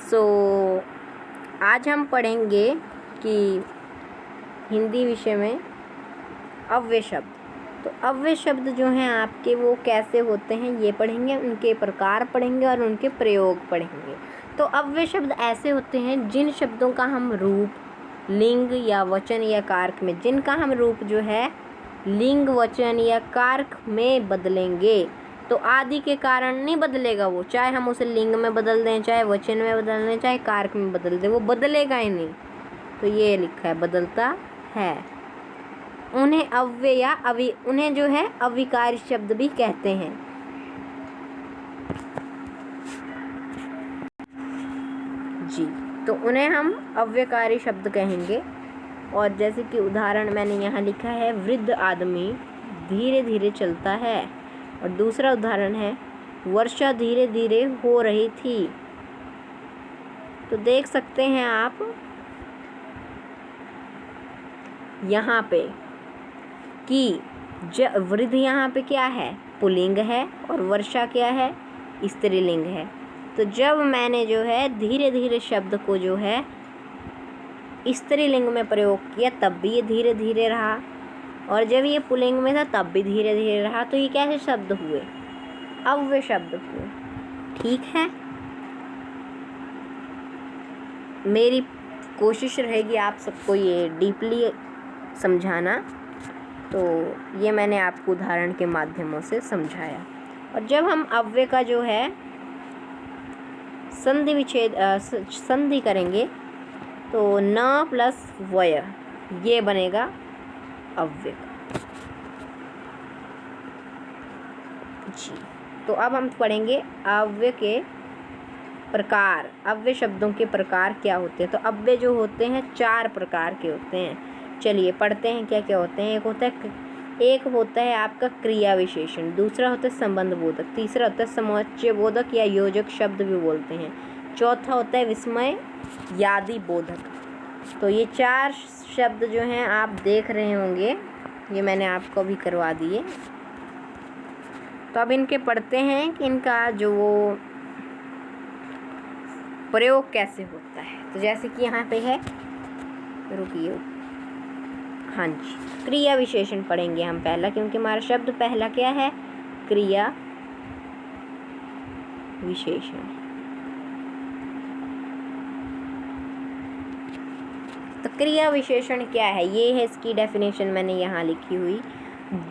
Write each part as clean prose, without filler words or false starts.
सो आज हम पढ़ेंगे कि हिंदी विषय में अव्यय शब्द। तो अव्यय शब्द जो हैं आपके वो कैसे होते हैं ये पढ़ेंगे, उनके प्रकार पढ़ेंगे और उनके प्रयोग पढ़ेंगे। तो अव्यय शब्द ऐसे होते हैं जिन शब्दों का हम रूप, लिंग या वचन या कारक में, जिनका हम रूप जो है लिंग, वचन या कारक में बदलेंगे। तो आदि के कारण नहीं बदलेगा वो, चाहे हम उसे लिंग में बदल दें, चाहे वचन में बदल दें, चाहे कारक में बदल दें, वो बदलेगा ही नहीं। तो ये लिखा है बदलता है। उन्हें अव्यय या उन्हें जो है अविकारी शब्द भी कहते हैं। जी, तो उन्हें हम अव्ययकारी शब्द कहेंगे। और जैसे कि उदाहरण मैंने यहाँ लिखा है, वृद्ध आदमी धीरे धीरे चलता है। और दूसरा उदाहरण है, वर्षा धीरे धीरे हो रही थी। तो देख सकते हैं आप यहाँ पे कि वृद्ध यहाँ पे क्या है, पुल्लिंग है, और वर्षा क्या है, स्त्रीलिंग है। तो जब मैंने जो है धीरे धीरे शब्द को जो है स्त्रीलिंग में प्रयोग किया तब भी ये धीरे धीरे रहा, और जब ये पुल्लिंग में था तब भी धीरे धीरे रहा। तो ये कैसे शब्द हुए? अव्यय शब्द हुए। ठीक है, मेरी कोशिश रहेगी आप सबको ये डीपली समझाना। तो ये मैंने आपको उदाहरण के माध्यमों से समझाया। और जब हम अव्यय का जो है संधि विच्छेद संधि करेंगे तो न प्लस वय, ये बनेगा अव्यय। जी, तो अब हम पढ़ेंगे अव्यय के प्रकार। अव्यय शब्दों के प्रकार क्या होते हैं? तो अव्यय जो होते हैं 4 प्रकार के होते हैं। चलिए पढ़ते हैं क्या क्या होते हैं। एक होता है आपका क्रिया विशेषण, दूसरा होता है संबंध बोधक, तीसरा होता है समुच्चय बोधक या योजक शब्द भी बोलते हैं, चौथा होता है विस्मय यादि बोधक। तो ये 4 शब्द जो हैं आप देख रहे होंगे, ये मैंने आपको अभी करवा दिए। तो अब इनके पढ़ते हैं कि इनका जो वो प्रयोग कैसे होता है। तो जैसे कि यहाँ पे है, रुकिए, हाँ जी, क्रिया विशेषण पढ़ेंगे हम पहला, क्योंकि हमारा शब्द पहला क्या है, क्रिया विशेषण। तो क्रिया विशेषण क्या है, ये है इसकी डेफिनेशन मैंने यहाँ लिखी हुई।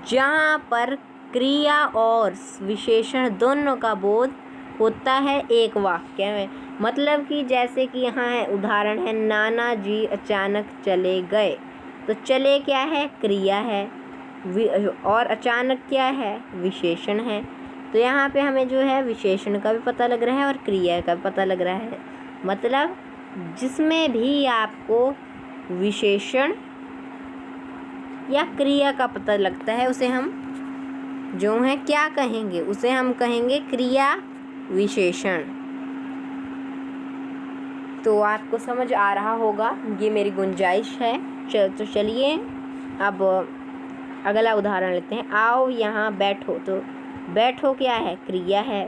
जहाँ पर क्रिया और विशेषण दोनों का बोध होता है एक वाक्य में। मतलब कि जैसे कि यहाँ है उदाहरण है, नाना जी अचानक चले गए। तो चले क्या है, क्रिया है, और अचानक क्या है, विशेषण है। तो यहाँ पे हमें जो है विशेषण का भी पता लग रहा है और क्रिया का भी पता लग रहा है। मतलब जिसमें भी आपको विशेषण या क्रिया का पता लगता है उसे हम जो है क्या कहेंगे, उसे हम कहेंगे क्रिया विशेषण। तो आपको समझ आ रहा होगा, ये मेरी गुंजाइश है। तो चलिए अब अगला उदाहरण लेते हैं। आओ यहाँ बैठो। तो बैठो क्या है, क्रिया है।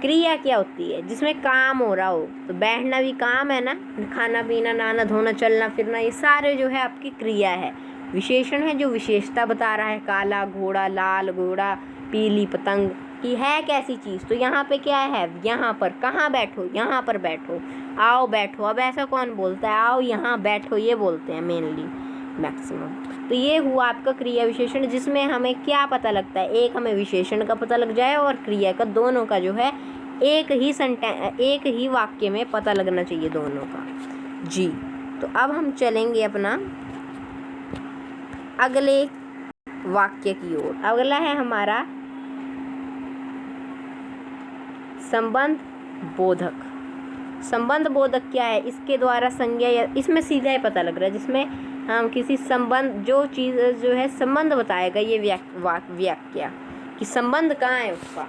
क्रिया क्या होती है, जिसमें काम हो रहा हो। तो बैठना भी काम है ना, खाना पीना, नहाना धोना, चलना फिरना, ये सारे जो है आपकी क्रिया है। विशेषण है जो विशेषता बता रहा है, काला घोड़ा, लाल घोड़ा, पीली पतंग कि है कैसी चीज़। तो यहाँ पे क्या है, यहाँ पर कहाँ बैठो, यहाँ पर बैठो, आओ बैठो। अब ऐसा कौन बोलता है, आओ यहाँ बैठो, ये बोलते हैं मेनली मैक्सिमम। तो ये हुआ आपका क्रिया विशेषण, जिसमें हमें क्या पता लगता है, एक हमें विशेषण का पता लग जाए और क्रिया का, दोनों का जो है एक ही वाक्य में पता लगना चाहिए दोनों का। जी, तो अब हम चलेंगे अपना अगले वाक्य की ओर। अगला है हमारा संबंध बोधक। संबंध बोधक क्या है, इसके द्वारा संज्ञा या इसमें सीधा ही पता लग रहा है, जिसमें हम किसी संबंध, जो चीज़ जो है संबंध बताएगा ये वाक्य कि संबंध कहाँ है उसका।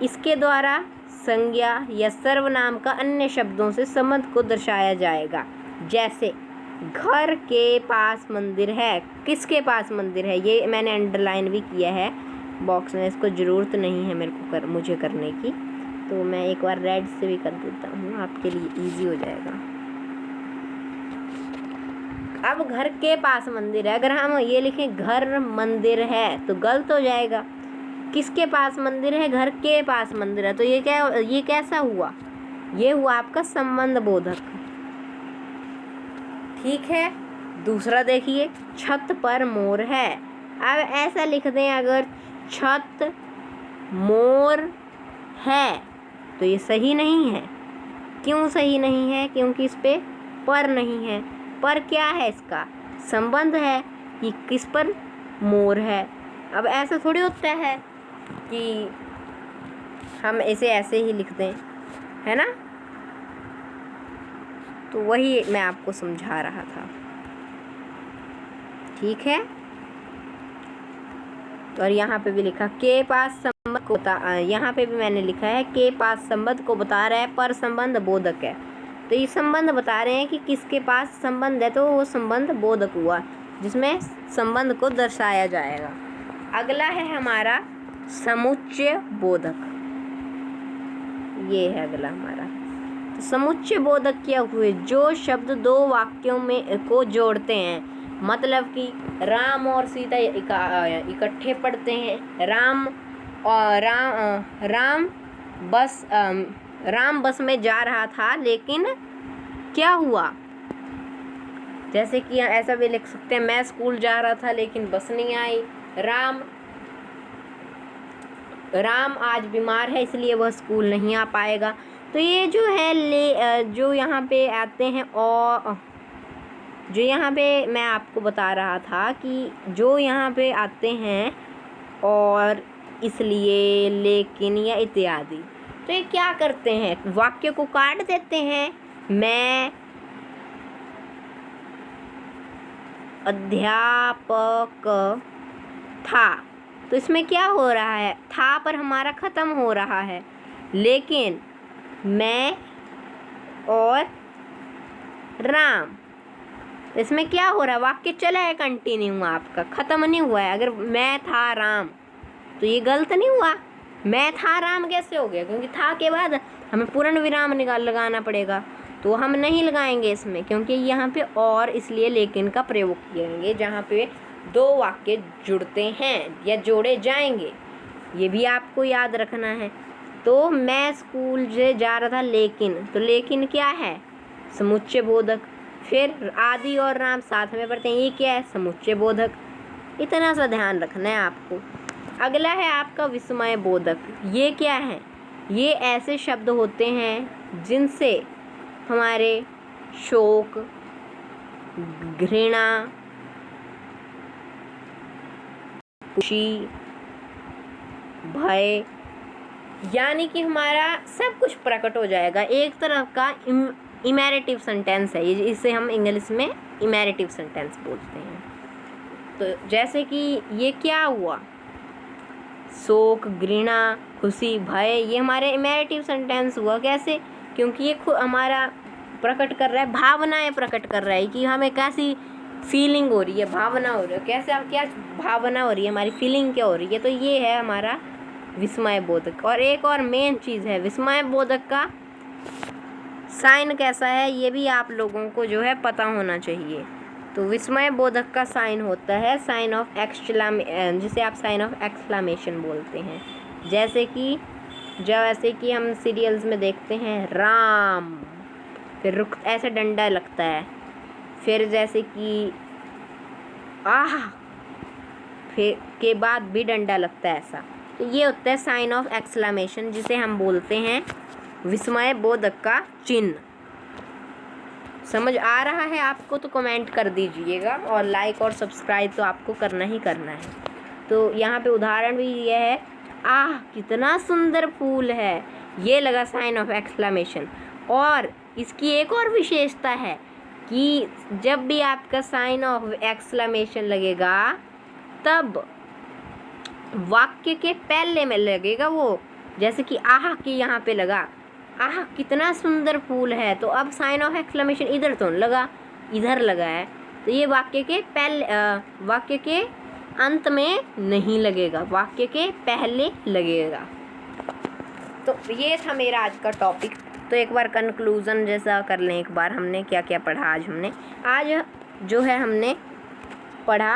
इसके द्वारा संज्ञा या सर्वनाम का अन्य शब्दों से संबंध को दर्शाया जाएगा। जैसे घर के पास मंदिर है, किसके पास मंदिर है, ये मैंने अंडरलाइन भी किया है बॉक्स में, इसको ज़रूरत नहीं है मुझे करने की। तो मैं एक बार रेड से भी कर देता हूँ, आपके लिए इजी हो जाएगा। अब घर के पास मंदिर है, अगर हम ये लिखें घर मंदिर है तो गलत हो जाएगा। किसके पास मंदिर है? घर के पास मंदिर है। तो ये क्या, ये कैसा हुआ? ये हुआ आपका संबंध बोधक। ठीक है। दूसरा देखिए, छत पर मोर है। अब ऐसा लिख दें, अगर छत मोर है तो ये सही नहीं है। क्यों सही नहीं है? क्योंकि इस पे पर नहीं है। पर क्या है? इसका संबंध है कि किस पर? मोर है। अब ऐसा थोड़ी होता है कि हम इसे ऐसे ही लिख दें, है ना? तो वही मैं आपको समझा रहा था। ठीक है। तो और यहाँ पे भी लिखा के पास संबंध को यहाँ पे भी मैंने लिखा है के पास संबंध को बता रहा है, पर संबंध बोधक है। तो ये संबंध बता रहे हैं कि किसके पास संबंध है, तो वो संबंध बोधक हुआ जिसमें संबंध को दर्शाया जाएगा। अगला है हमारा समुच्चय बोधक। ये है अगला हमारा। तो समुच्चय बोधक क्या हुए? जो शब्द दो वाक्यों में को जोड़ते हैं। मतलब कि राम और सीता इकट्ठे पढ़ते हैं। राम बस में जा रहा था, लेकिन क्या हुआ? जैसे कि ऐसा भी लिख सकते हैं, मैं स्कूल जा रहा था लेकिन बस नहीं आई। राम आज बीमार है इसलिए वह स्कूल नहीं आ पाएगा। तो ये जो है जो यहाँ पे आते हैं, और जो यहाँ पे मैं आपको बता रहा था कि जो यहाँ पे आते हैं और, इसलिए, लेकिन या इत्यादि, तो ये क्या करते हैं? वाक्य को काट देते हैं। मैं अध्यापक था, तो इसमें क्या हो रहा है? था पर हमारा ख़त्म हो रहा है। लेकिन मैं और राम, इसमें क्या हो रहा है? वाक्य चला है, कंटिन्यू, आपका ख़त्म नहीं हुआ है। अगर मैं था राम तो ये गलत नहीं हुआ। मैं था राम कैसे हो गया? क्योंकि था के बाद हमें पूर्ण विराम लगाना पड़ेगा, तो हम नहीं लगाएंगे इसमें, क्योंकि यहाँ पे और, इसलिए लेकिन का प्रयोग करेंगे जहाँ पे दो वाक्य जुड़ते हैं या जोड़े जाएंगे। ये भी आपको याद रखना है। तो मैं स्कूल जा रहा था, लेकिन, तो लेकिन क्या है? समुच्चय बोधक। फिर आदि और राम साथ में पढ़ते हैं, ये क्या है? समुच्चय बोधक। इतना सा ध्यान रखना है आपको। अगला है आपका विस्मय बोधक। ये क्या है? ये ऐसे शब्द होते हैं जिनसे हमारे शोक, घृणा, खुशी, भय, यानी कि हमारा सब कुछ प्रकट हो जाएगा। एक तरह का इमेरेटिव सेंटेंस है ये, इसे हम इंग्लिश में इमेरेटिव सेंटेंस बोलते हैं। तो जैसे कि ये क्या हुआ? शोक, घृणा, खुशी, भय, ये हमारे इमेरेटिव सेंटेंस हुआ। कैसे? क्योंकि ये हमारा प्रकट कर रहा है, भावनाएं प्रकट कर रहा है कि हमें कैसी फीलिंग हो रही है, भावना हो रही है, कैसे आप क्या भावना हो रही है, हमारी फीलिंग क्या हो रही है। तो ये है हमारा विस्मय बोधक। और एक और मेन चीज़ है, विस्मय बोधक का साइन कैसा है ये भी आप लोगों को जो है पता होना चाहिए। तो विस्मय बोधक का साइन होता है साइन ऑफ जिसे आप साइन ऑफ एक्सक्लामेशन बोलते हैं। जैसे कि ऐसे कि हम सीरियल्स में देखते हैं, राम, फिर रुक, ऐसे डंडा लगता है, फिर जैसे कि आह, फिर के बाद भी डंडा लगता है, ऐसा। तो ये होता है साइन ऑफ एक्सक्लामेशन, जिसे हम बोलते हैं विस्मय बोधक का चिन्ह। समझ आ रहा है आपको? तो कमेंट कर दीजिएगा, और लाइक और सब्सक्राइब तो आपको करना ही करना है। तो यहाँ पे उदाहरण भी ये है, आह कितना सुंदर फूल है, ये लगा साइन ऑफ एक्सक्लामेशन। और इसकी एक और विशेषता है कि जब भी आपका साइन ऑफ एक्सक्लामेशन लगेगा तब वाक्य के पहले में लगेगा वो। जैसे कि आह की यहाँ पे लगा, आह कितना सुंदर फूल है, तो अब साइन ऑफ एक्सक्लेमेशन इधर तो लगा, इधर लगा है। तो ये वाक्य के पहले, वाक्य के अंत में नहीं लगेगा, वाक्य के पहले लगेगा। तो ये था मेरा आज का टॉपिक। तो एक बार कंक्लूज़न जैसा कर लें, एक बार हमने क्या क्या पढ़ा आज जो है हमने पढ़ा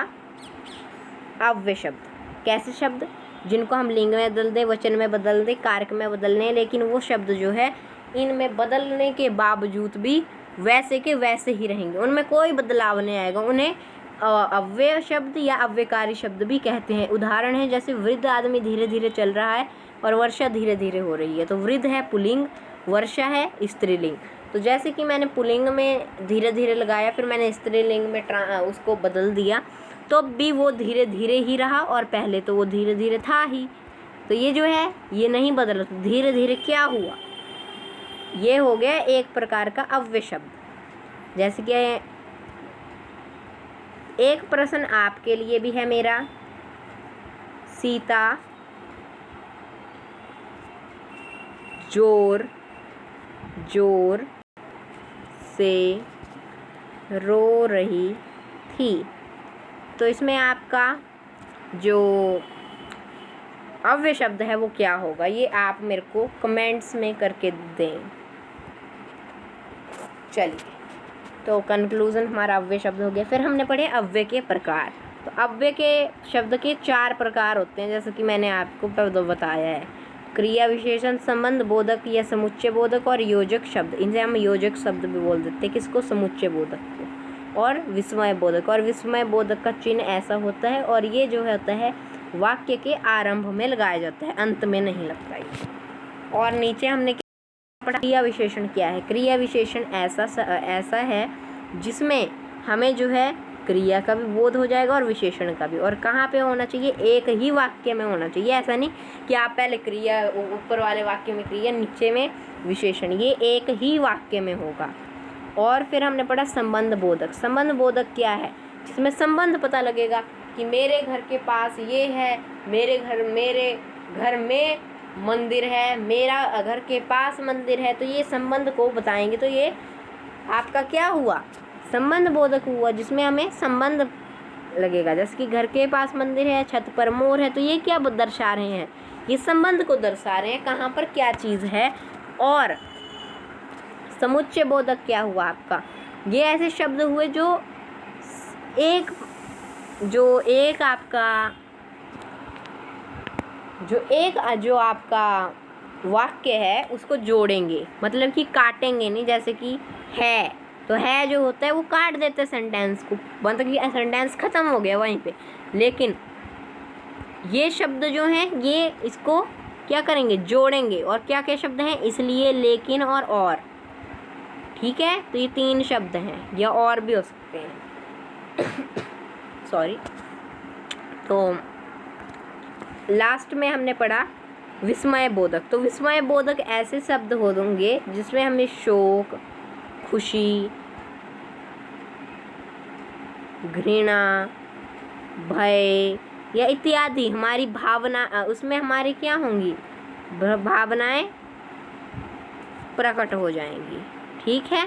अव्यय शब्द। कैसे शब्द जिनको हम लिंग में बदल दें, वचन में बदल दें, कारक में बदल दें, लेकिन वो शब्द जो है इनमें बदलने के बावजूद भी वैसे के वैसे ही रहेंगे, उनमें कोई बदलाव नहीं आएगा। उन्हें अव्यय शब्द या अव्ययकारी शब्द भी कहते हैं। उदाहरण है जैसे वृद्ध आदमी धीरे धीरे चल रहा है और वर्षा धीरे धीरे हो रही है, तो वृद्ध है पुल्लिंग, वर्षा है स्त्रीलिंग। तो जैसे कि मैंने पुल्लिंग में धीरे धीरे लगाया, फिर मैंने स्त्रीलिंग में उसको बदल दिया, तो भी वो धीरे धीरे ही रहा और पहले तो वो धीरे धीरे था ही। तो ये जो है ये नहीं बदला, तो धीरे धीरे क्या हुआ, ये हो गया एक प्रकार का अव्यय शब्द। जैसे कि एक प्रश्न आपके लिए भी है मेरा, सीता जोर जोर से रो रही थी। तो इसमें आपका जो अव्यय शब्द है वो क्या होगा, ये आप मेरे को कमेंट्स में करके दें। चलिए, तो कंक्लूज़न हमारा अव्यय शब्द हो गया। फिर हमने पढ़े अव्यय के प्रकार। तो अव्यय के शब्द के 4 प्रकार होते हैं, जैसे कि मैंने आपको बताया है। क्रिया विशेषण, संबंध बोधक या समुच्चय बोधक और योजक शब्द। इनसे हम योजक शब्द भी बोल देते हैं, किसको, समुच्चय बोधक को। और विस्मय बोधक, और विस्मय बोधक का चिन्ह ऐसा होता है, और ये जो होता है वाक्य के आरंभ में लगाया जाता है, अंत में नहीं लगता है। और नीचे हमने पढ़ा क्रिया विशेषण क्या है। क्रिया विशेषण ऐसा है जिसमें हमें जो है क्रिया का भी बोध हो जाएगा और विशेषण का भी। और कहाँ पे होना चाहिए, एक ही वाक्य में होना चाहिए। ऐसा नहीं कि आप पहले क्रिया, ऊपर वाले वाक्य में क्रिया, नीचे में विशेषण, ये एक ही वाक्य में होगा। और फिर हमने पढ़ा संबंध बोधक। संबंध बोधक क्या है, जिसमें संबंध पता लगेगा कि मेरे घर के पास ये है, मेरे घर में मंदिर है, मेरा घर के पास मंदिर है, तो ये संबंध को बताएंगे। तो ये आपका क्या हुआ, संबंध बोधक हुआ, जिसमें हमें संबंध लगेगा। जैसे कि घर के पास मंदिर है, छत पर मोर है, तो ये क्या दर्शा रहे हैं, ये संबंध को दर्शा रहे हैं, कहाँ पर क्या चीज़ है। और समुच्चय बोधक क्या हुआ आपका, ये ऐसे शब्द हुए जो जो आपका वाक्य है उसको जोड़ेंगे, मतलब कि काटेंगे नहीं। जैसे कि है, तो है जो होता है वो काट देते सेंटेंस को, मतलब कि सेंटेंस ख़त्म हो गया वहीं पे। लेकिन ये शब्द जो हैं ये इसको क्या करेंगे, जोड़ेंगे। और क्या क्या शब्द हैं, इसलिए, लेकिन और। ठीक है, तो ये 3 शब्द हैं, या और भी हो सकते हैं सॉरी। तो लास्ट में हमने पढ़ा विस्मय बोधक। तो विस्मय बोधक ऐसे शब्द होंगे जिसमें हमें शोक, खुशी, घृणा, भय या इत्यादि हमारी भावना, उसमें हमारी क्या होंगी, भावनाएं प्रकट हो जाएंगी। ठीक है,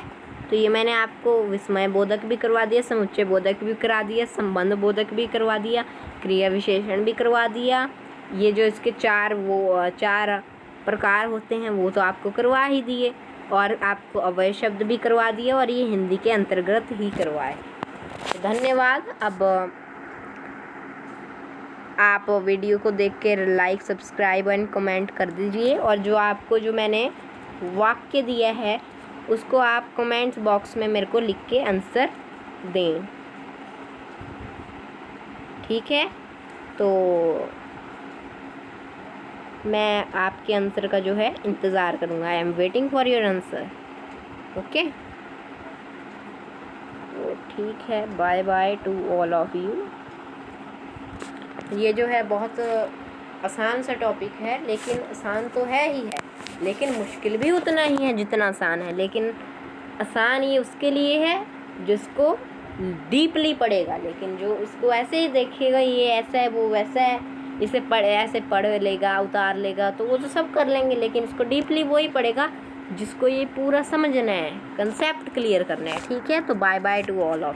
तो ये मैंने आपको विस्मय बोधक भी करवा दिया, समुच्चय बोधक भी करा दिया, संबंध बोधक भी करवा दिया, क्रिया विशेषण भी करवा दिया। ये जो इसके 4 प्रकार होते हैं वो तो आपको करवा ही दिए, और आपको अव्यय शब्द भी करवा दिए, और ये हिंदी के अंतर्गत ही करवाए। धन्यवाद। अब आप वीडियो को देख के लाइक, सब्सक्राइब एंड कमेंट कर दीजिए। और जो मैंने वाक्य दिया है उसको आप कमेंट्स बॉक्स में मेरे को लिख के आंसर दें। ठीक है, तो मैं आपके आंसर का जो है इंतज़ार करूँगा। I am waiting for your answer. Okay, तो ठीक है, bye bye to all of you. ये जो है बहुत आसान सा टॉपिक है, लेकिन आसान तो है ही है, लेकिन मुश्किल भी उतना ही है जितना आसान है। लेकिन आसान ये उसके लिए है जिसको डीपली पढ़ेगा, लेकिन जो उसको ऐसे ही देखेगा ये ऐसा है वो वैसा है, इसे ऐसे पढ़ लेगा, उतार लेगा, तो वो तो सब कर लेंगे, लेकिन इसको डीपली वही पढ़ेगा जिसको ये पूरा समझना है, कंसेप्ट क्लियर करना है। ठीक है, तो bye bye to all of